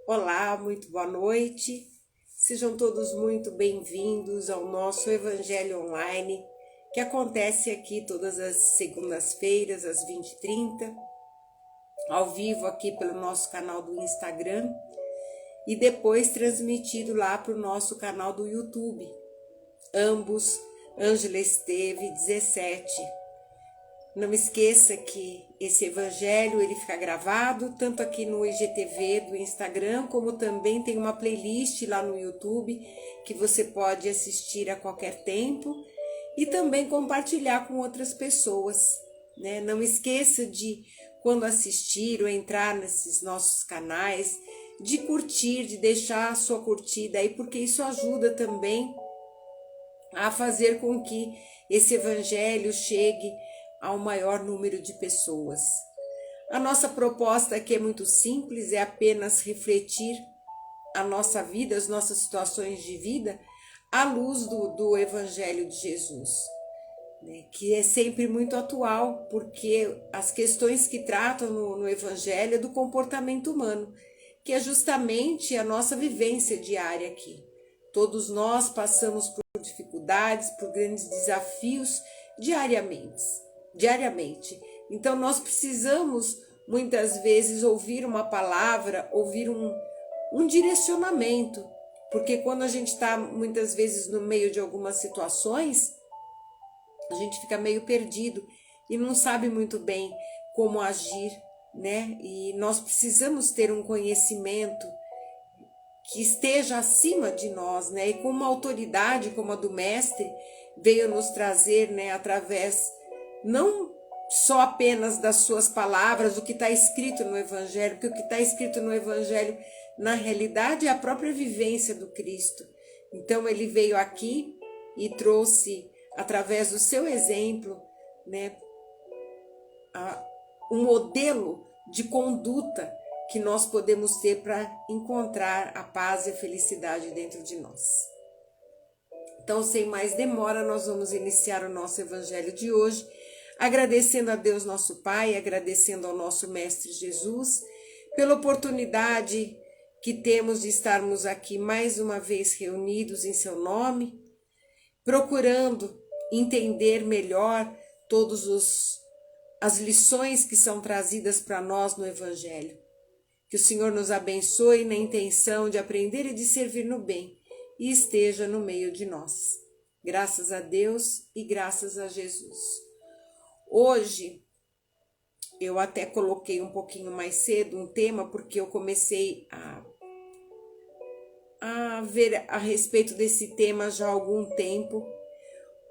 Olá, muito boa noite. Sejam todos muito bem-vindos ao nosso Evangelho Online, que acontece aqui todas as segundas-feiras, às 20h30, ao vivo aqui pelo nosso canal do Instagram e depois transmitido lá para o nosso canal do YouTube. Ambos, Ângela Esteve 17. Não esqueça que esse evangelho ele fica gravado tanto aqui no IGTV do Instagram, como também tem uma playlist lá no YouTube que você pode assistir a qualquer tempo e também compartilhar com outras pessoas, né? Não esqueça de, quando assistir ou entrar nesses nossos canais, de curtir, de deixar a sua curtida aí, porque isso ajuda também a fazer com que esse evangelho chegue ao maior número de pessoas. A nossa proposta aqui é muito simples, é apenas refletir a nossa vida, as nossas situações de vida, à luz do Evangelho de Jesus, né? Que é sempre muito atual, porque as questões que tratam no Evangelho é do comportamento humano, que é justamente a nossa vivência diária aqui. Todos nós passamos por dificuldades, por grandes desafios diariamente. Então nós precisamos muitas vezes ouvir uma palavra, ouvir um direcionamento, porque quando a gente está muitas vezes no meio de algumas situações, a gente fica meio perdido e não sabe muito bem como agir, né? E nós precisamos ter um conhecimento que esteja acima de nós, né? E com uma autoridade como a do Mestre veio nos trazer, né? Através não só apenas das suas palavras, o que está escrito no Evangelho, porque o que está escrito no Evangelho, na realidade, é a própria vivência do Cristo. Então, ele veio aqui e trouxe, através do seu exemplo, né, um modelo de conduta que nós podemos ter para encontrar a paz e a felicidade dentro de nós. Então, sem mais demora, nós vamos iniciar o nosso Evangelho de hoje, agradecendo a Deus nosso Pai, agradecendo ao nosso Mestre Jesus, pela oportunidade que temos de estarmos aqui mais uma vez reunidos em seu nome, procurando entender melhor todas as lições que são trazidas para nós no Evangelho. Que o Senhor nos abençoe na intenção de aprender e de servir no bem e esteja no meio de nós. Graças a Deus e graças a Jesus. Hoje, eu até coloquei um pouquinho mais cedo um tema, porque eu comecei a ver a respeito desse tema já há algum tempo,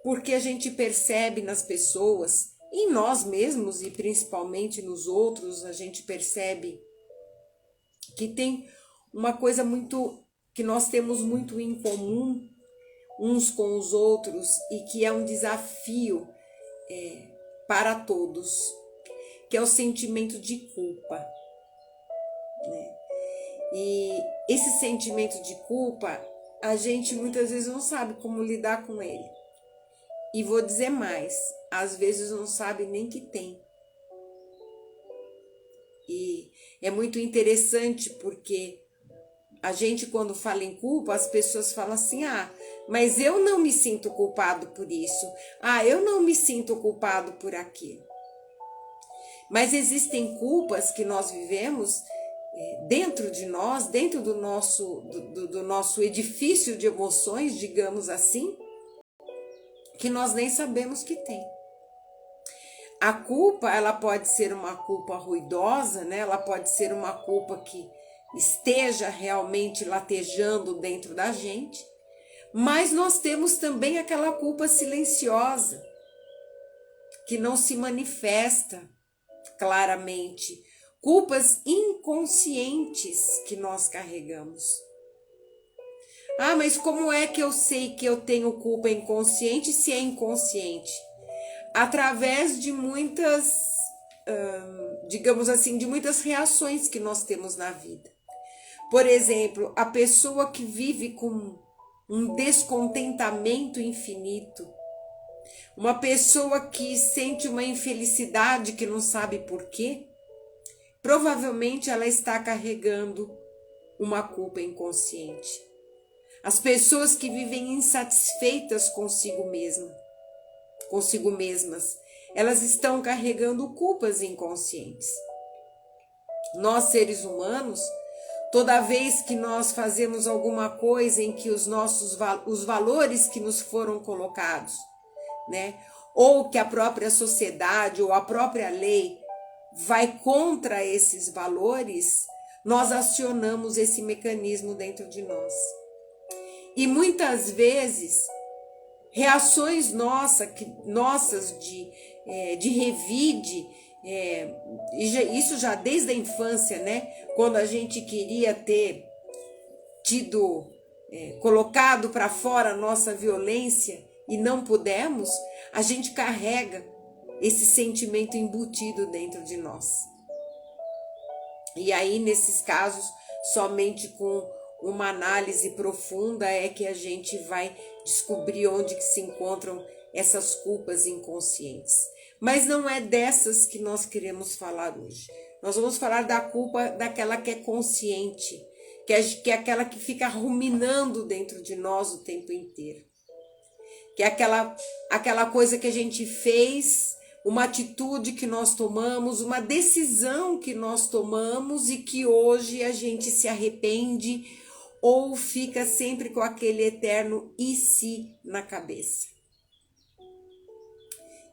porque a gente percebe nas pessoas, em nós mesmos e principalmente nos outros, a gente percebe que tem uma coisa que nós temos muito em comum uns com os outros e que é um desafio para todos, que é o sentimento de culpa, né? E esse sentimento de culpa, a gente muitas vezes não sabe como lidar com ele. E vou dizer mais, às vezes não sabe nem que tem. E é muito interessante porque a gente, quando fala em culpa, as pessoas falam assim, mas eu não me sinto culpado por isso. Eu não me sinto culpado por aquilo. Mas existem culpas que nós vivemos dentro de nós, dentro do nosso edifício de emoções, digamos assim, que nós nem sabemos que tem. A culpa, ela pode ser uma culpa ruidosa, né? Ela pode ser uma culpa que esteja realmente latejando dentro da gente, mas nós temos também aquela culpa silenciosa, que não se manifesta claramente, culpas inconscientes que nós carregamos. Mas como é que eu sei que eu tenho culpa inconsciente se é inconsciente? Através de muitas, digamos assim, de muitas reações que nós temos na vida. Por exemplo, a pessoa que vive com um descontentamento infinito, uma pessoa que sente uma infelicidade que não sabe por quê, provavelmente ela está carregando uma culpa inconsciente. As pessoas que vivem insatisfeitas consigo mesmas, elas estão carregando culpas inconscientes. Nós, seres humanos, toda vez que nós fazemos alguma coisa em que os valores que nos foram colocados, né, ou que a própria sociedade ou a própria lei vai contra esses valores, nós acionamos esse mecanismo dentro de nós. E muitas vezes, reações nossas de revide, isso já desde a infância, né? Quando a gente queria ter tido, colocado para fora a nossa violência e não pudemos, a gente carrega esse sentimento embutido dentro de nós. E aí, nesses casos, somente com uma análise profunda é que a gente vai descobrir onde que se encontram essas culpas inconscientes. Mas não é dessas que nós queremos falar hoje. Nós vamos falar da culpa daquela que é consciente, que é aquela que fica ruminando dentro de nós o tempo inteiro. Que é aquela coisa que a gente fez, uma atitude que nós tomamos, uma decisão que nós tomamos e que hoje a gente se arrepende ou fica sempre com aquele eterno e se na cabeça.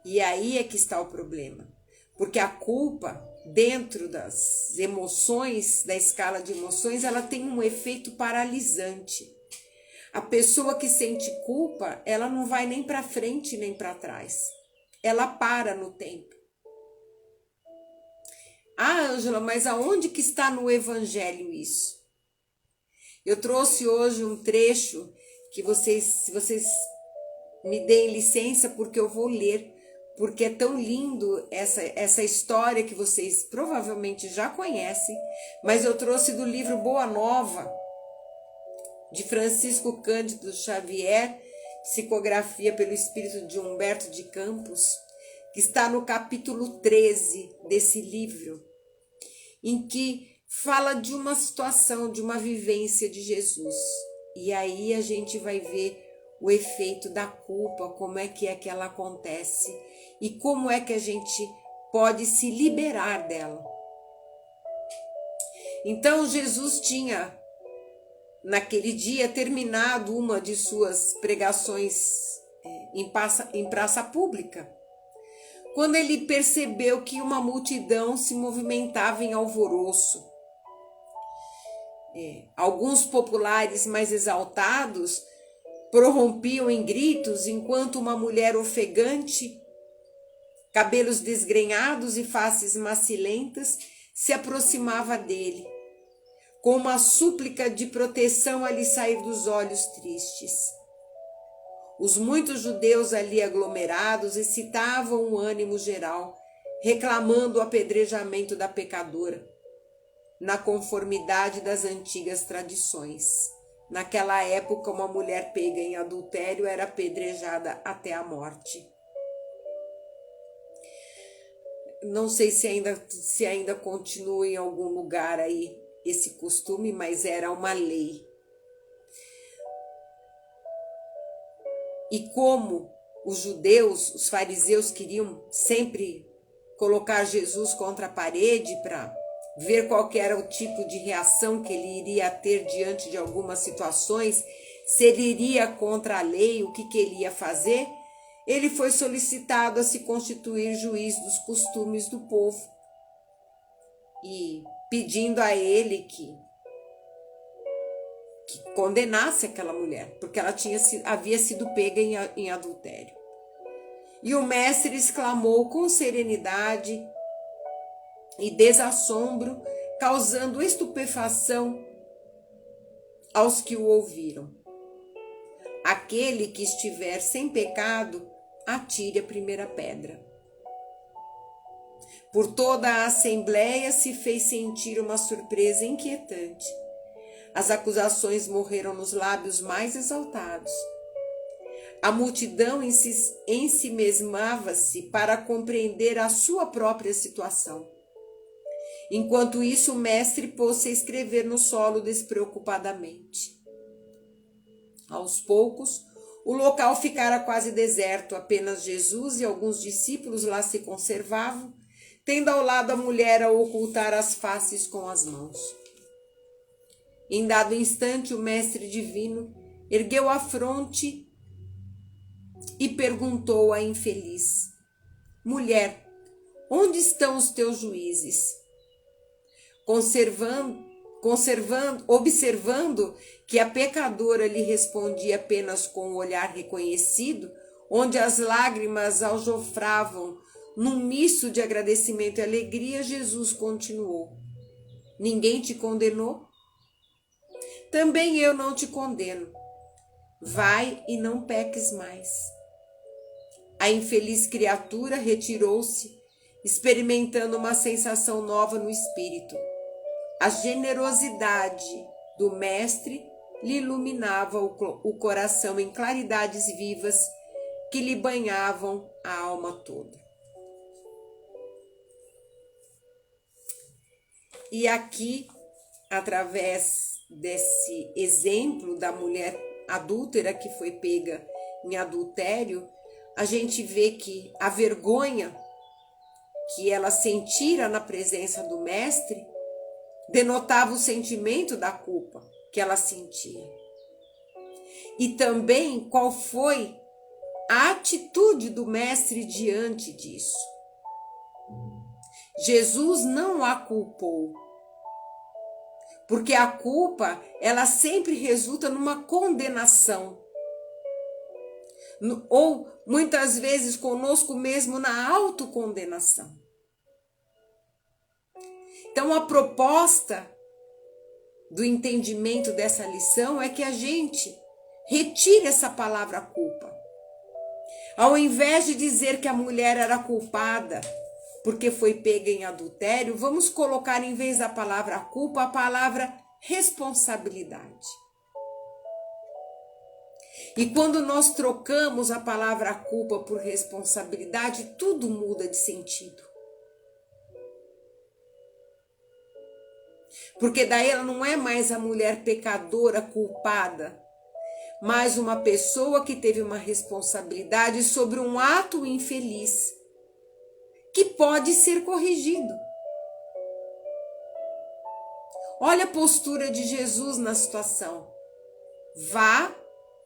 E aí é que está o problema, porque a culpa, dentro das emoções, da escala de emoções, ela tem um efeito paralisante. A pessoa que sente culpa, ela não vai nem para frente nem para trás, ela para no tempo. Ah, Ângela, mas aonde que está no Evangelho isso? Eu trouxe hoje um trecho que se vocês me deem licença, porque eu vou ler, porque é tão lindo essa história que vocês provavelmente já conhecem, mas eu trouxe do livro Boa Nova, de Francisco Cândido Xavier, psicografia pelo espírito de Humberto de Campos, que está no capítulo 13 desse livro, em que fala de uma situação, de uma vivência de Jesus. E aí a gente vai ver o efeito da culpa, como é que ela acontece e como é que a gente pode se liberar dela. Então Jesus tinha, naquele dia, terminado uma de suas pregações em praça pública, quando ele percebeu que uma multidão se movimentava em alvoroço. Alguns populares mais exaltados prorrompiam em gritos, enquanto uma mulher ofegante, cabelos desgrenhados e faces macilentas, se aproximava dele, com uma súplica de proteção a lhe sair dos olhos tristes. Os muitos judeus ali aglomerados excitavam o ânimo geral, reclamando o apedrejamento da pecadora, na conformidade das antigas tradições. Naquela época, uma mulher pega em adultério era apedrejada até a morte. Não sei se ainda continua em algum lugar aí esse costume, mas era uma lei. E como os judeus, os fariseus, queriam sempre colocar Jesus contra a parede para ver qual que era o tipo de reação que ele iria ter diante de algumas situações, se ele iria contra a lei, o que ele ia fazer, ele foi solicitado a se constituir juiz dos costumes do povo e pedindo a ele que condenasse aquela mulher, porque ela havia sido pega em adultério. E o mestre exclamou com serenidade e desassombro, causando estupefação aos que o ouviram: aquele que estiver sem pecado, atire a primeira pedra. Por toda a assembleia se fez sentir uma surpresa inquietante. As acusações morreram nos lábios mais exaltados. A multidão ensimesmava-se para compreender a sua própria situação. Enquanto isso, o mestre pôs-se a escrever no solo despreocupadamente. Aos poucos, o local ficara quase deserto, apenas Jesus e alguns discípulos lá se conservavam, tendo ao lado a mulher a ocultar as faces com as mãos. Em dado instante, o mestre divino ergueu a fronte e perguntou à infeliz: mulher, onde estão os teus juízes? Observando que a pecadora lhe respondia apenas com o olhar reconhecido, onde as lágrimas aljofravam num misto de agradecimento e alegria, Jesus continuou: ninguém te condenou? Também eu não te condeno. Vai e não peques mais. A infeliz criatura retirou-se, experimentando uma sensação nova no espírito. A generosidade do mestre lhe iluminava o coração em claridades vivas que lhe banhavam a alma toda. E aqui, através desse exemplo da mulher adúltera que foi pega em adultério, a gente vê que a vergonha que ela sentira na presença do mestre denotava o sentimento da culpa que ela sentia. E também qual foi a atitude do mestre diante disso. Jesus não a culpou, porque a culpa, ela sempre resulta numa condenação. Ou, muitas vezes, conosco mesmo na autocondenação. Então, a proposta do entendimento dessa lição é que a gente retire essa palavra culpa. Ao invés de dizer que a mulher era culpada porque foi pega em adultério, vamos colocar, em vez da palavra culpa, a palavra responsabilidade. E quando nós trocamos a palavra culpa por responsabilidade, tudo muda de sentido. Porque daí ela não é mais a mulher pecadora culpada, mas uma pessoa que teve uma responsabilidade sobre um ato infeliz, que pode ser corrigido. Olha a postura de Jesus na situação. Vá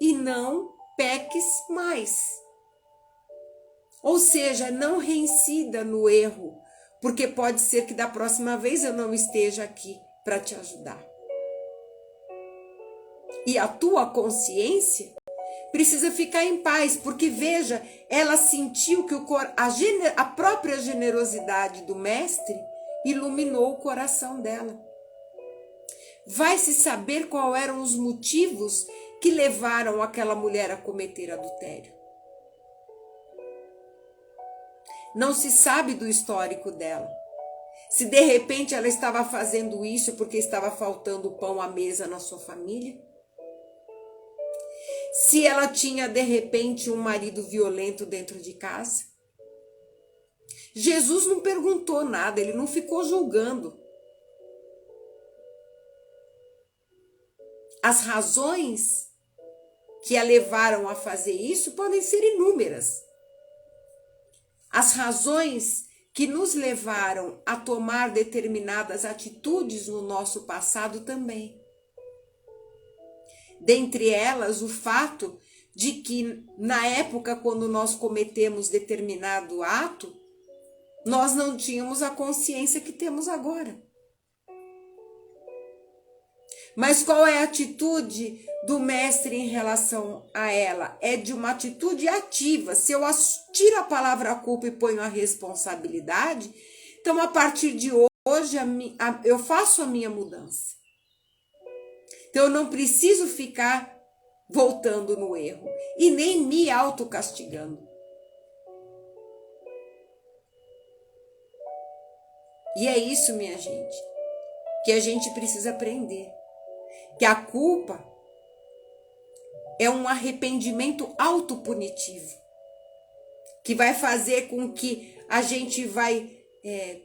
e não peques mais. Ou seja, não reincida no erro, porque pode ser que da próxima vez eu não esteja aqui para te ajudar. E a tua consciência precisa ficar em paz, porque veja, ela sentiu que a própria generosidade do mestre iluminou o coração dela. Vai se saber quais eram os motivos que levaram aquela mulher a cometer adultério. Não se sabe do histórico dela. Se de repente ela estava fazendo isso porque estava faltando pão à mesa na sua família. Se ela tinha de repente um marido violento dentro de casa. Jesus não perguntou nada, ele não ficou julgando. As razões que a levaram a fazer isso podem ser inúmeras. As razões que nos levaram a tomar determinadas atitudes no nosso passado também. Dentre elas, o fato de que na época quando nós cometemos determinado ato, nós não tínhamos a consciência que temos agora. Mas qual é a atitude do mestre em relação a ela? É de uma atitude ativa. Se eu tiro a palavra culpa e ponho a responsabilidade, então a partir de hoje eu faço a minha mudança. Então eu não preciso ficar voltando no erro e nem me autocastigando. E é isso, minha gente, que a gente precisa aprender. Que a culpa é um arrependimento autopunitivo, que vai fazer com que a gente vai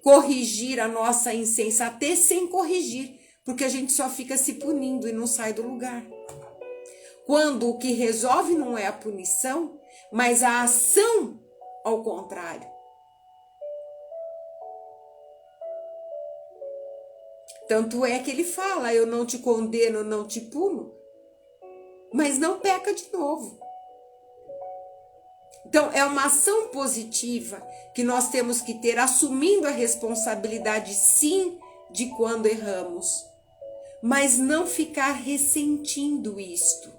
corrigir a nossa insensatez sem corrigir, porque a gente só fica se punindo e não sai do lugar. Quando o que resolve não é a punição, mas a ação ao contrário. Tanto é que ele fala, eu não te condeno, não te puno, mas não peca de novo. Então, é uma ação positiva que nós temos que ter, assumindo a responsabilidade, sim, de quando erramos, mas não ficar ressentindo isto.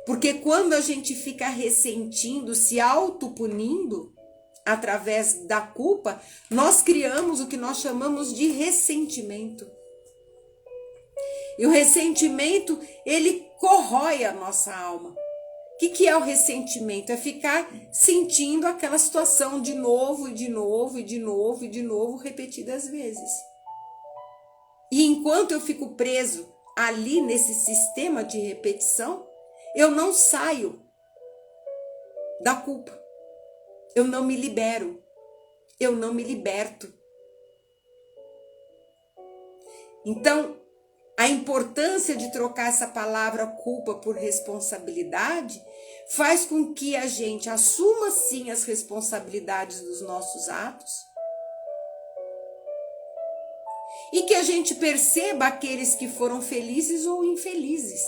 Porque quando a gente fica ressentindo, se autopunindo, através da culpa, nós criamos o que nós chamamos de ressentimento. E o ressentimento, ele corrói a nossa alma. O que é o ressentimento? É ficar sentindo aquela situação de novo, e de novo, e de novo, e de novo, repetidas vezes. E enquanto eu fico preso ali nesse sistema de repetição, eu não saio da culpa. Eu não me libero. Eu não me liberto. Então, a importância de trocar essa palavra culpa por responsabilidade faz com que a gente assuma sim as responsabilidades dos nossos atos e que a gente perceba aqueles que foram felizes ou infelizes.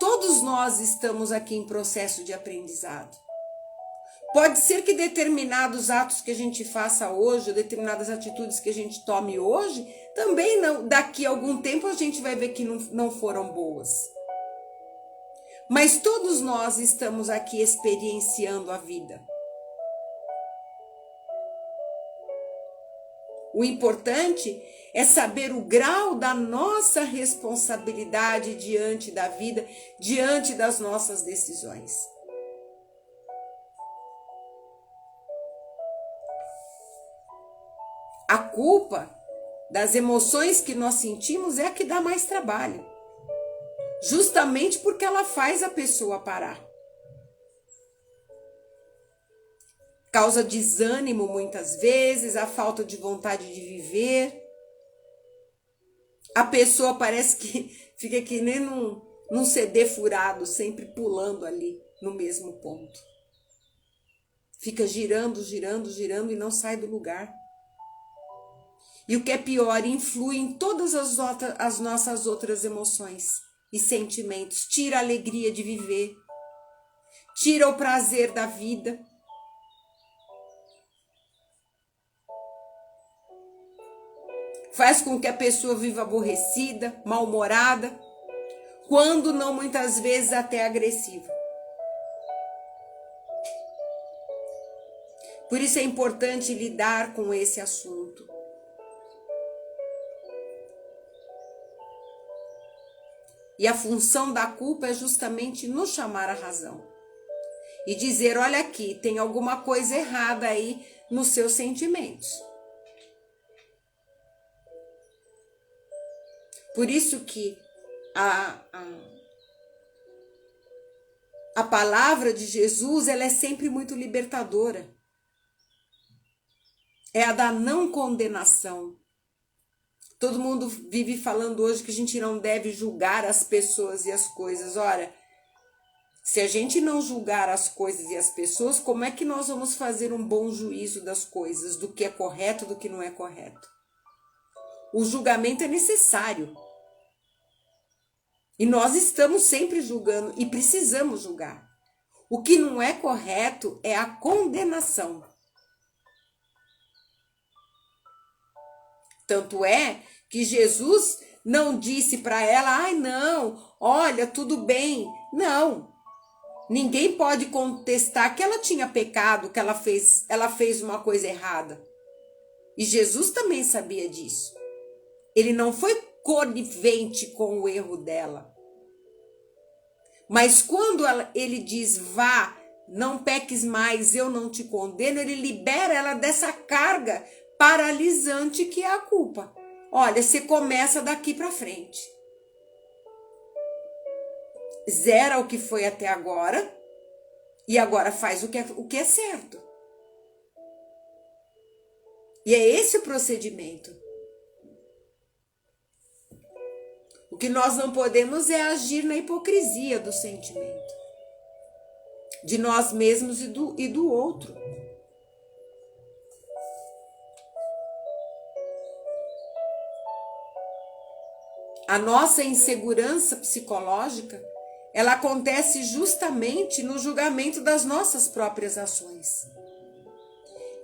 Todos nós estamos aqui em processo de aprendizado. Pode ser que determinados atos que a gente faça hoje, ou determinadas atitudes que a gente tome hoje, também não, daqui a algum tempo a gente vai ver que não foram boas. Mas todos nós estamos aqui experienciando a vida. O importante é saber o grau da nossa responsabilidade diante da vida, diante das nossas decisões. A culpa das emoções que nós sentimos é a que dá mais trabalho. Justamente porque ela faz a pessoa parar. Causa desânimo muitas vezes, a falta de vontade de viver. A pessoa parece que fica que nem num CD furado, sempre pulando ali no mesmo ponto. Fica girando, girando, girando e não sai do lugar. E o que é pior, influi em todas as nossas outras emoções e sentimentos. Tira a alegria de viver. Tira o prazer da vida. Faz com que a pessoa viva aborrecida, mal-humorada, quando não muitas vezes até agressiva. Por isso é importante lidar com esse assunto. E a função da culpa é justamente nos chamar à razão. E dizer, olha aqui, tem alguma coisa errada aí nos seus sentimentos. Por isso que a palavra de Jesus, ela é sempre muito libertadora. É a da não condenação. Todo mundo vive falando hoje que a gente não deve julgar as pessoas e as coisas. Ora, se a gente não julgar as coisas e as pessoas, como é que nós vamos fazer um bom juízo das coisas, do que é correto, do que não é correto? O julgamento é necessário. E nós estamos sempre julgando e precisamos julgar. O que não é correto é a condenação. Tanto é que Jesus não disse para ela, ai não, olha, tudo bem. Não, ninguém pode contestar que ela tinha pecado, que ela fez uma coisa errada. E Jesus também sabia disso. Ele não foi conivente com o erro dela. Mas quando ele diz, vá, não peques mais, eu não te condeno, ele libera ela dessa carga paralisante que é a culpa. Olha, você começa daqui para frente. Zera o que foi até agora e agora faz o que é certo. E é esse o procedimento. O que nós não podemos é agir na hipocrisia do sentimento, de nós mesmos e do outro. A nossa insegurança psicológica, ela acontece justamente no julgamento das nossas próprias ações,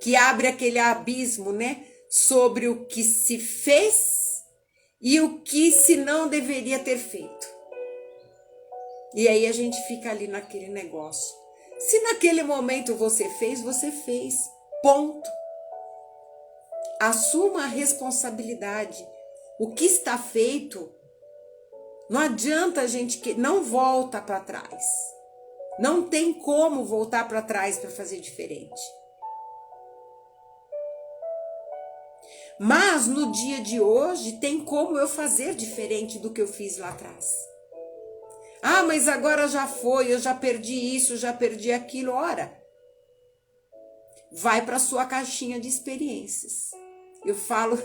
que abre aquele abismo, né, sobre o que se fez e o que se não deveria ter feito. E aí a gente fica ali naquele negócio. Se naquele momento você fez, ponto. Assuma a responsabilidade. O que está feito, não adianta a gente que não volta para trás. Não tem como voltar para trás para fazer diferente. Mas no dia de hoje tem como eu fazer diferente do que eu fiz lá atrás. Ah, mas agora já foi, eu já perdi isso, já perdi aquilo. Ora, vai para sua caixinha de experiências. Eu falo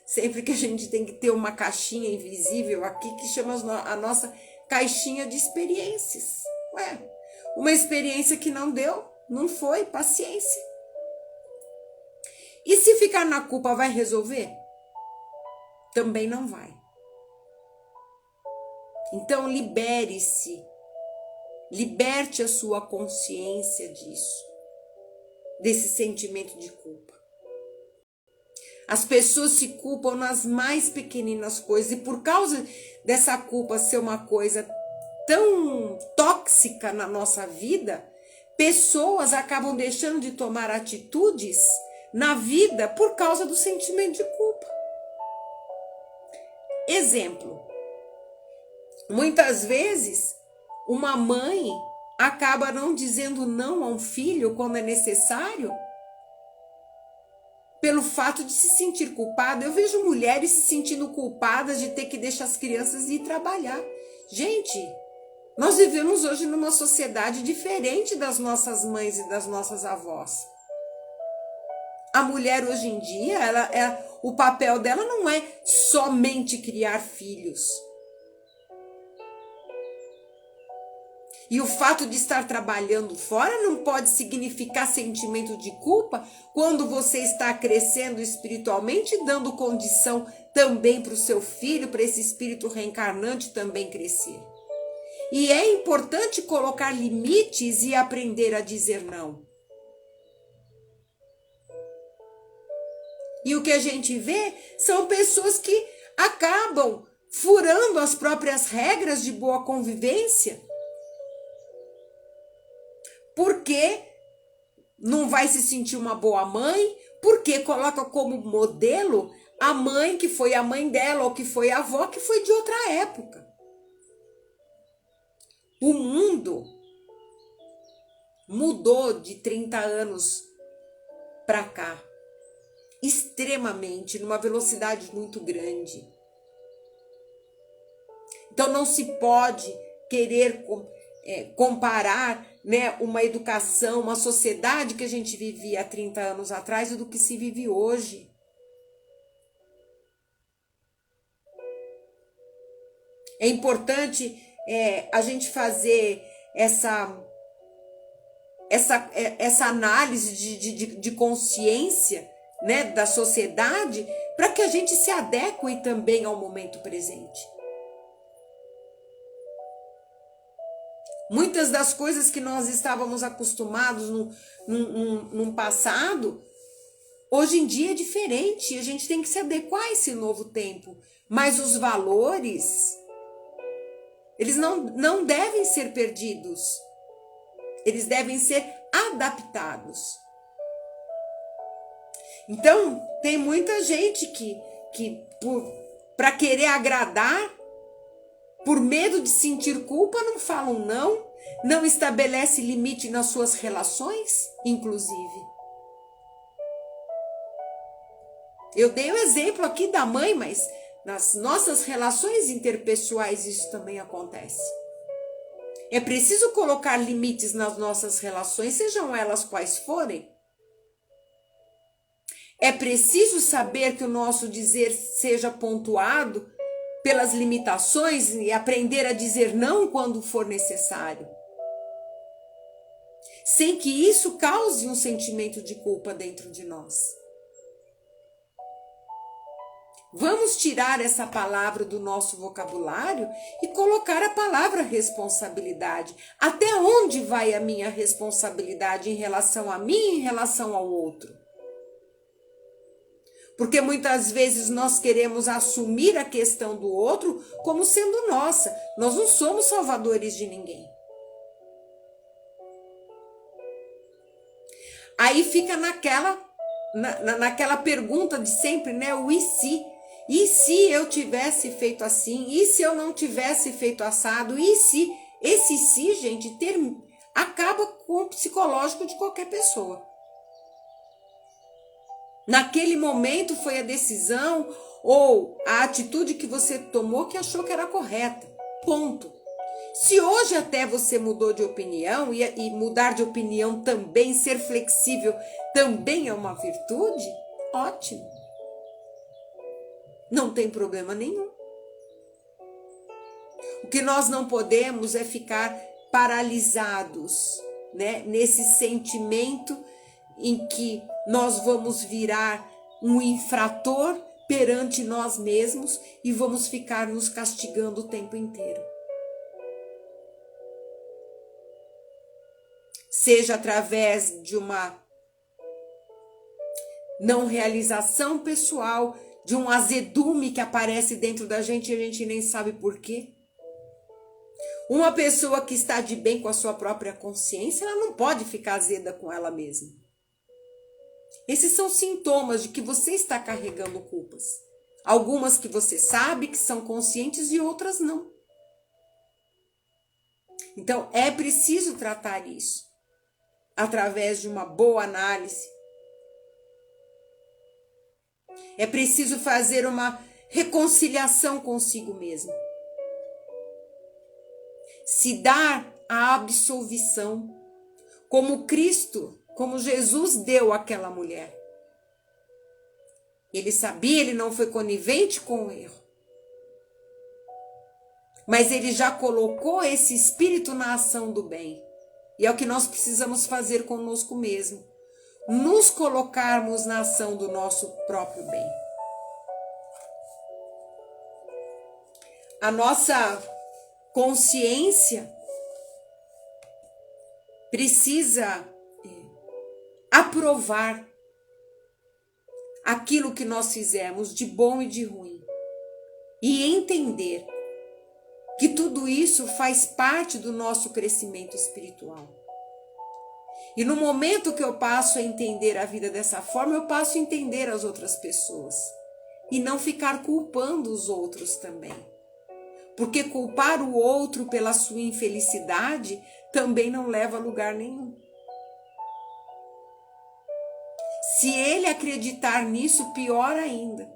sempre que a gente tem que ter uma caixinha invisível aqui que chama a nossa caixinha de experiências. Ué, uma experiência que não deu, não foi, paciência. E se ficar na culpa vai resolver? Também não vai. Então libere-se, liberte a sua consciência disso, desse sentimento de culpa. As pessoas se culpam nas mais pequeninas coisas e por causa dessa culpa ser uma coisa tão tóxica na nossa vida, pessoas acabam deixando de tomar atitudes na vida por causa do sentimento de culpa. Exemplo. Muitas vezes, uma mãe acaba não dizendo não a um filho quando é necessário, pelo fato de se sentir culpada. Eu vejo mulheres se sentindo culpadas de ter que deixar as crianças ir trabalhar. Gente, nós vivemos hoje numa sociedade diferente das nossas mães e das nossas avós. A mulher hoje em dia, o papel dela não é somente criar filhos. E o fato de estar trabalhando fora não pode significar sentimento de culpa quando você está crescendo espiritualmente e dando condição também para o seu filho, para esse espírito reencarnante também crescer. E é importante colocar limites e aprender a dizer não. E o que a gente vê são pessoas que acabam furando as próprias regras de boa convivência, porque não vai se sentir uma boa mãe, porque coloca como modelo a mãe que foi a mãe dela, ou que foi a avó que foi de outra época. O mundo mudou de 30 anos para cá, extremamente, numa velocidade muito grande. Então não se pode querer comparar, né, uma educação, uma sociedade que a gente vivia há 30 anos atrás e do que se vive hoje. É importante a gente fazer essa análise de consciência, né, da sociedade, para que a gente se adeque também ao momento presente. Muitas das coisas que nós estávamos acostumados num passado, hoje em dia é diferente. A gente tem que se adequar a esse novo tempo. Mas os valores, eles não devem ser perdidos. Eles devem ser adaptados. Então, tem muita gente que para querer agradar, por medo de sentir culpa, não falam não estabelece limite nas suas relações, inclusive. Eu dei o exemplo aqui da mãe, mas nas nossas relações interpessoais isso também acontece. É preciso colocar limites nas nossas relações, sejam elas quais forem. É preciso saber que o nosso dizer seja pontuado pelas limitações e aprender a dizer não quando for necessário, sem que isso cause um sentimento de culpa dentro de nós. Vamos tirar essa palavra do nosso vocabulário e colocar a palavra responsabilidade. Até onde vai a minha responsabilidade em relação a mim e em relação ao outro? Porque muitas vezes nós queremos assumir a questão do outro como sendo nossa. Nós não somos salvadores de ninguém. Aí fica naquela pergunta de sempre, né? O e se? E se eu tivesse feito assim? E se eu não tivesse feito assado? E se? Esse se, gente, acaba com o psicológico de qualquer pessoa. Naquele momento foi a decisão ou a atitude que você tomou que achou que era correta. Ponto. Se hoje até você mudou de opinião, e mudar de opinião também, ser flexível também é uma virtude, ótimo. Não tem problema nenhum. O que nós não podemos é ficar paralisados, né, nesse sentimento em que nós vamos virar um infrator perante nós mesmos e vamos ficar nos castigando o tempo inteiro. Seja através de uma não realização pessoal, de um azedume que aparece dentro da gente e a gente nem sabe por quê. Uma pessoa que está de bem com a sua própria consciência, ela não pode ficar azeda com ela mesma. Esses são sintomas de que você está carregando culpas. Algumas que você sabe que são conscientes e outras não. Então, é preciso tratar isso através de uma boa análise. É preciso fazer uma reconciliação consigo mesmo. Se dar a absolvição, como Cristo, como Jesus deu àquela mulher. Ele sabia, ele não foi conivente com o erro. Mas ele já colocou esse espírito na ação do bem. E é o que nós precisamos fazer conosco mesmo. Nos colocarmos na ação do nosso próprio bem. A nossa consciência precisa aprovar aquilo que nós fizemos de bom e de ruim. E entender que tudo isso faz parte do nosso crescimento espiritual. E no momento que eu passo a entender a vida dessa forma, eu passo a entender as outras pessoas. E não ficar culpando os outros também. Porque culpar o outro pela sua infelicidade também não leva a lugar nenhum. Se ele acreditar nisso, pior ainda.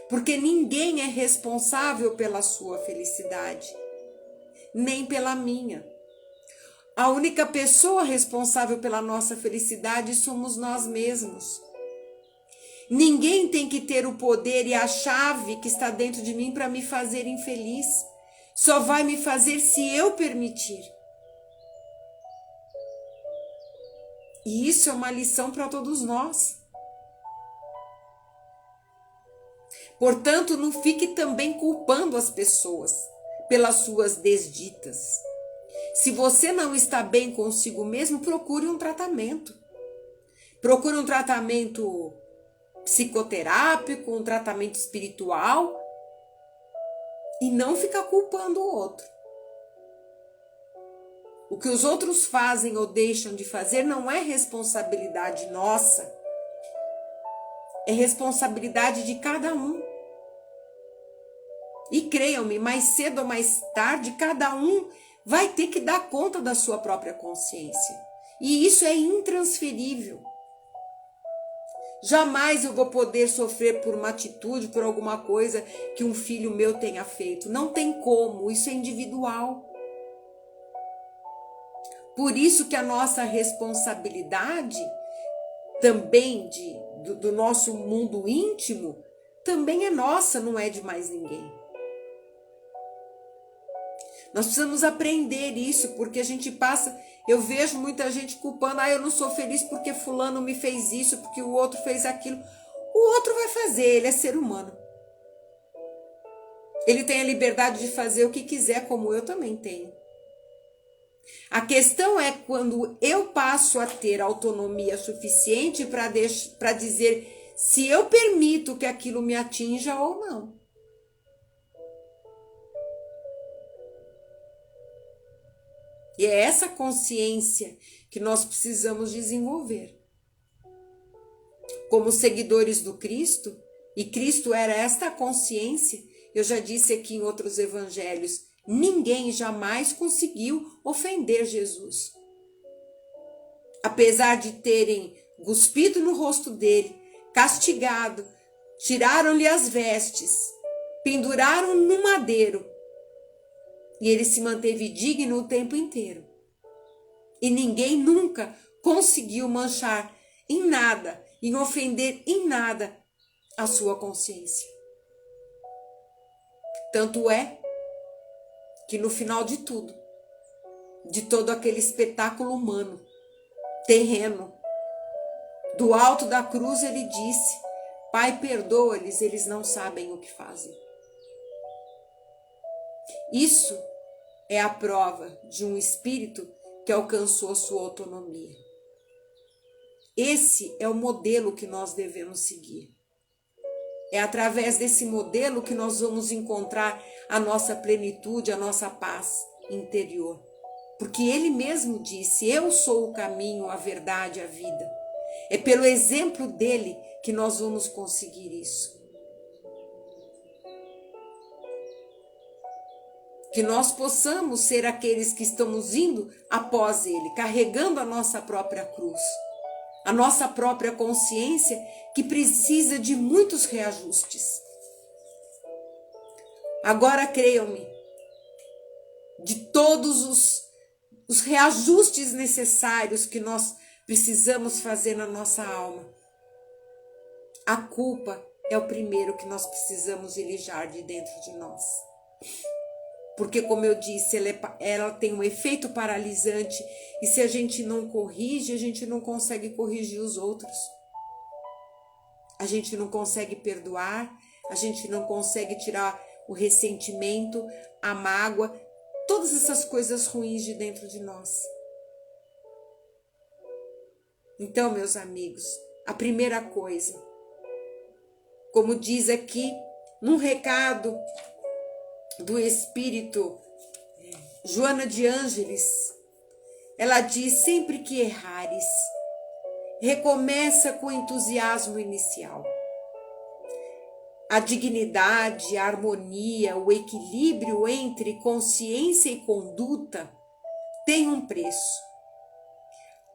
Porque ninguém é responsável pela sua felicidade, nem pela minha. A única pessoa responsável pela nossa felicidade somos nós mesmos. Ninguém tem que ter o poder e a chave que está dentro de mim para me fazer infeliz. Só vai me fazer se eu permitir. E isso é uma lição para todos nós. Portanto, não fique também culpando as pessoas pelas suas desditas. Se você não está bem consigo mesmo, procure um tratamento. Procure um tratamento psicoterápico, um tratamento espiritual. E não ficar culpando o outro. O que os outros fazem ou deixam de fazer não é responsabilidade nossa. É responsabilidade de cada um. E creiam-me, mais cedo ou mais tarde, cada um vai ter que dar conta da sua própria consciência. E isso é intransferível. Jamais eu vou poder sofrer por uma atitude, por alguma coisa que um filho meu tenha feito. Não tem como, isso é individual. Por isso que a nossa responsabilidade também do nosso mundo íntimo, também é nossa, não é de mais ninguém. Nós precisamos aprender isso, porque a gente passa, eu vejo muita gente culpando, eu não sou feliz porque fulano me fez isso, porque o outro fez aquilo. O outro vai fazer, ele é ser humano. Ele tem a liberdade de fazer o que quiser, como eu também tenho. A questão é quando eu passo a ter autonomia suficiente para dizer se eu permito que aquilo me atinja ou não. E é essa consciência que nós precisamos desenvolver. Como seguidores do Cristo, e Cristo era esta consciência, eu já disse aqui em outros evangelhos, ninguém jamais conseguiu ofender Jesus. Apesar de terem cuspido no rosto dele, castigado, tiraram-lhe as vestes, penduraram no madeiro, e ele se manteve digno o tempo inteiro. E ninguém nunca conseguiu manchar em nada, em ofender em nada a sua consciência. Tanto é que no final de tudo, de todo aquele espetáculo humano, terreno, do alto da cruz ele disse: Pai, perdoa-lhes, eles não sabem o que fazem. Isso é a prova de um espírito que alcançou sua autonomia. Esse é o modelo que nós devemos seguir. É através desse modelo que nós vamos encontrar a nossa plenitude, a nossa paz interior. Porque ele mesmo disse: eu sou o caminho, a verdade, a vida. É pelo exemplo dele que nós vamos conseguir isso. Que nós possamos ser aqueles que estamos indo após ele, carregando a nossa própria cruz, a nossa própria consciência que precisa de muitos reajustes. Agora, creiam-me, de todos os reajustes necessários que nós precisamos fazer na nossa alma, a culpa é o primeiro que nós precisamos elijar de dentro de nós. Porque, como eu disse, ela tem um efeito paralisante e se a gente não corrige, a gente não consegue corrigir os outros. A gente não consegue perdoar, a gente não consegue tirar o ressentimento, a mágoa, todas essas coisas ruins de dentro de nós. Então, meus amigos, a primeira coisa, como diz aqui num recado do Espírito Joana de Ângeles, ela diz: sempre que errares, recomeça com o entusiasmo inicial. A dignidade, a harmonia, o equilíbrio entre consciência e conduta tem um preço.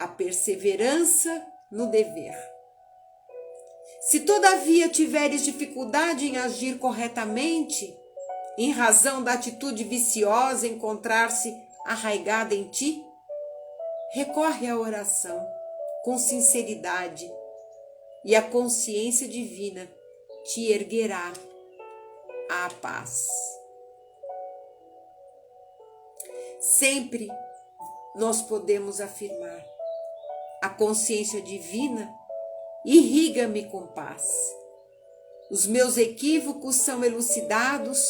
A perseverança no dever. Se todavia tiveres dificuldade em agir corretamente, em razão da atitude viciosa encontrar-se arraigada em ti, recorre à oração com sinceridade e a consciência divina te erguerá à paz. Sempre nós podemos afirmar: a consciência divina irriga-me com paz. Os meus equívocos são elucidados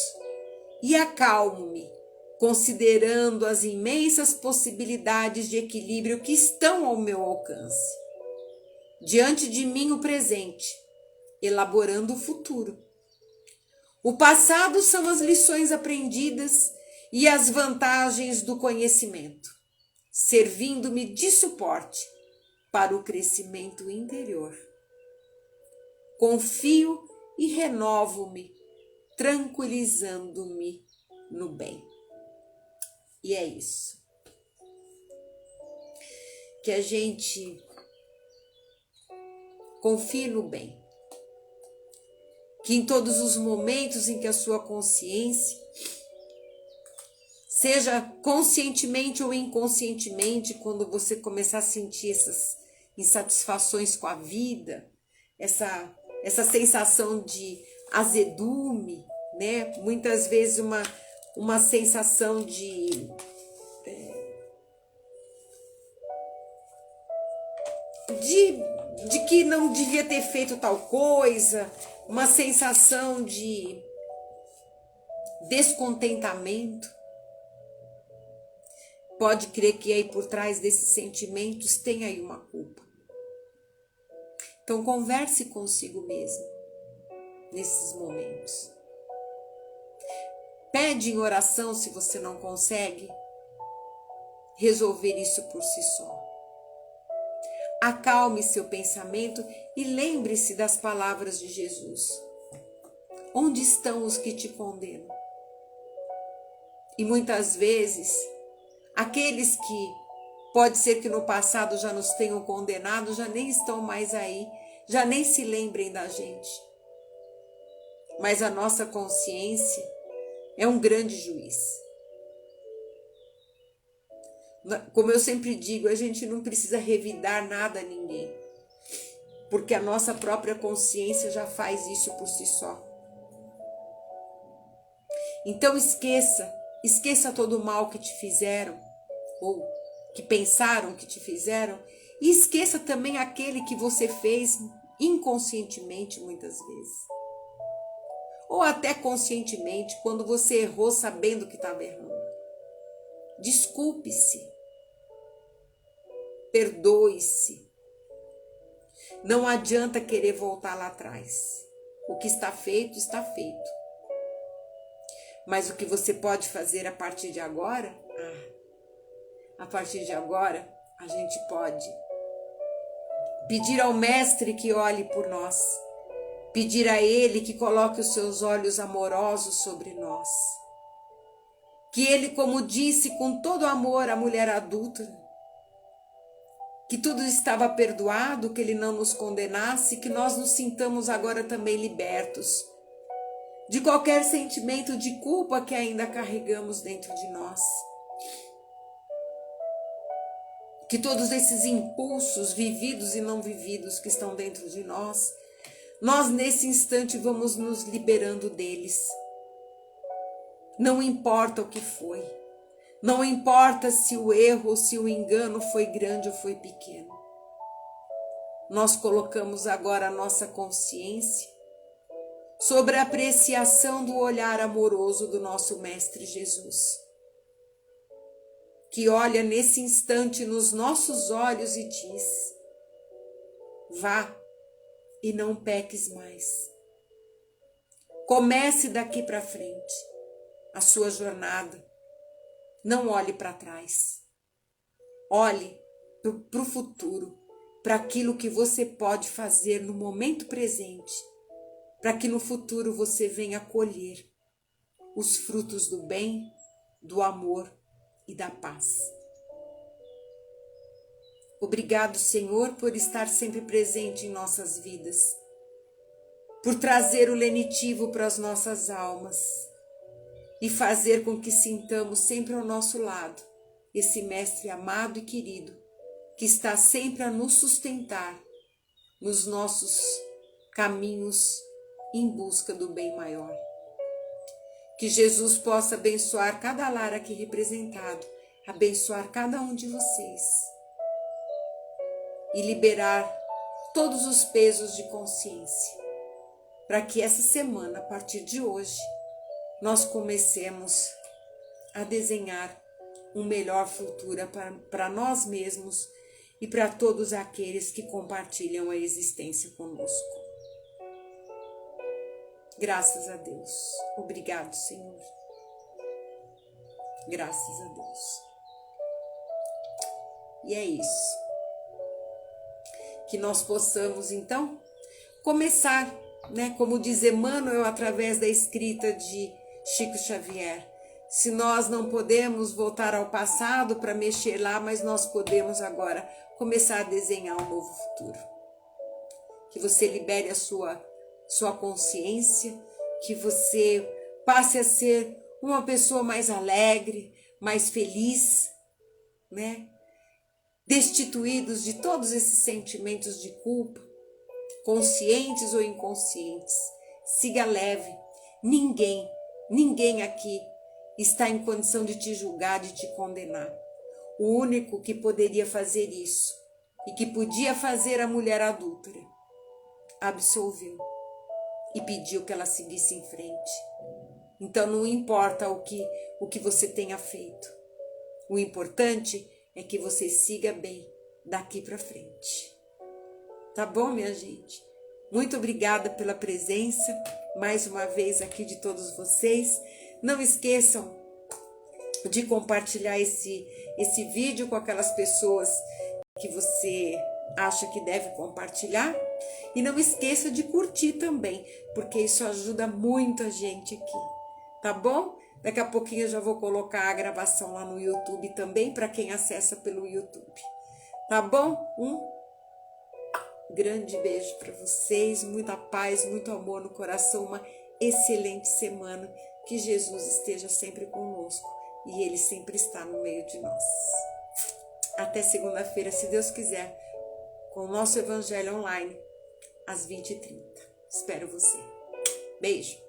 e acalmo-me, considerando as imensas possibilidades de equilíbrio que estão ao meu alcance. Diante de mim o presente, elaborando o futuro. O passado são as lições aprendidas e as vantagens do conhecimento, servindo-me de suporte para o crescimento interior. Confio e renovo-me, tranquilizando-me no bem. E é isso. Que a gente confie no bem. Que em todos os momentos em que a sua consciência, seja conscientemente ou inconscientemente, quando você começar a sentir insatisfações com a vida, essa sensação de azedume, né? Muitas vezes uma sensação de que não devia ter feito tal coisa, uma sensação de descontentamento. Pode crer que aí por trás desses sentimentos tem aí uma culpa. Então converse consigo mesmo nesses momentos. Pede em oração se você não consegue resolver isso por si só. Acalme seu pensamento e lembre-se das palavras de Jesus. Onde estão os que te condenam? E muitas vezes, aqueles que pode ser que no passado já nos tenham condenado, já nem estão mais aí, já nem se lembrem da gente. Mas a nossa consciência é um grande juiz. Como eu sempre digo, a gente não precisa revidar nada a ninguém, porque a nossa própria consciência já faz isso por si só. Então esqueça todo o mal que te fizeram, ou que pensaram que te fizeram, e esqueça também aquele que você fez inconscientemente muitas vezes. Ou até conscientemente, quando você errou sabendo que estava errando. Desculpe-se. Perdoe-se. Não adianta querer voltar lá atrás. O que está feito, está feito. Mas o que você pode fazer a partir de agora? A partir de agora, a gente pode pedir ao Mestre que olhe por nós. Pedir a Ele que coloque os seus olhos amorosos sobre nós. Que Ele, como disse com todo amor à mulher adulta, que tudo estava perdoado, que Ele não nos condenasse, que nós nos sintamos agora também libertos de qualquer sentimento de culpa que ainda carregamos dentro de nós. Que todos esses impulsos vividos e não vividos que estão dentro de nós nesse instante vamos nos liberando deles. Não importa o que foi. Não importa se o erro ou se o engano foi grande ou foi pequeno. Nós colocamos agora a nossa consciência sobre a apreciação do olhar amoroso do nosso Mestre Jesus, que olha nesse instante nos nossos olhos e diz: vá e não peques mais. Comece daqui para frente a sua jornada. Não olhe para trás. Olhe para o futuro, para aquilo que você pode fazer no momento presente, para que no futuro você venha colher os frutos do bem, do amor e da paz. Obrigado, Senhor, por estar sempre presente em nossas vidas, por trazer o lenitivo para as nossas almas e fazer com que sintamos sempre ao nosso lado esse Mestre amado e querido, que está sempre a nos sustentar nos nossos caminhos em busca do bem maior. Que Jesus possa abençoar cada lar aqui representado, abençoar cada um de vocês e liberar todos os pesos de consciência, para que essa semana, a partir de hoje, nós comecemos a desenhar um melhor futuro para nós mesmos e para todos aqueles que compartilham a existência conosco. Graças a Deus. Obrigado, Senhor. Graças a Deus. E é isso. Que nós possamos, então, começar, né? Como diz Emmanuel, através da escrita de Chico Xavier. Se nós não podemos voltar ao passado para mexer lá, mas nós podemos agora começar a desenhar um novo futuro. Que você libere a sua consciência, que você passe a ser uma pessoa mais alegre, mais feliz, né? destituídos de todos esses sentimentos de culpa, conscientes ou inconscientes. Siga leve. Ninguém aqui está em condição de te julgar, de te condenar. O único que poderia fazer isso e que podia fazer a mulher adúltera, absolveu e pediu que ela seguisse em frente. Então não importa o que você tenha feito. O importante é que você siga bem daqui para frente. Tá bom, minha gente? Muito obrigada pela presença, mais uma vez aqui de todos vocês. Não esqueçam de compartilhar esse vídeo com aquelas pessoas que você acha que deve compartilhar. E não esqueça de curtir também, porque isso ajuda muito a gente aqui, tá bom? Daqui a pouquinho eu já vou colocar a gravação lá no YouTube também, para quem acessa pelo YouTube, tá bom? Grande beijo para vocês, muita paz, muito amor no coração, uma excelente semana, que Jesus esteja sempre conosco e Ele sempre está no meio de nós. Até segunda-feira, se Deus quiser, com o nosso Evangelho Online, às 20h30. Espero você. Beijo!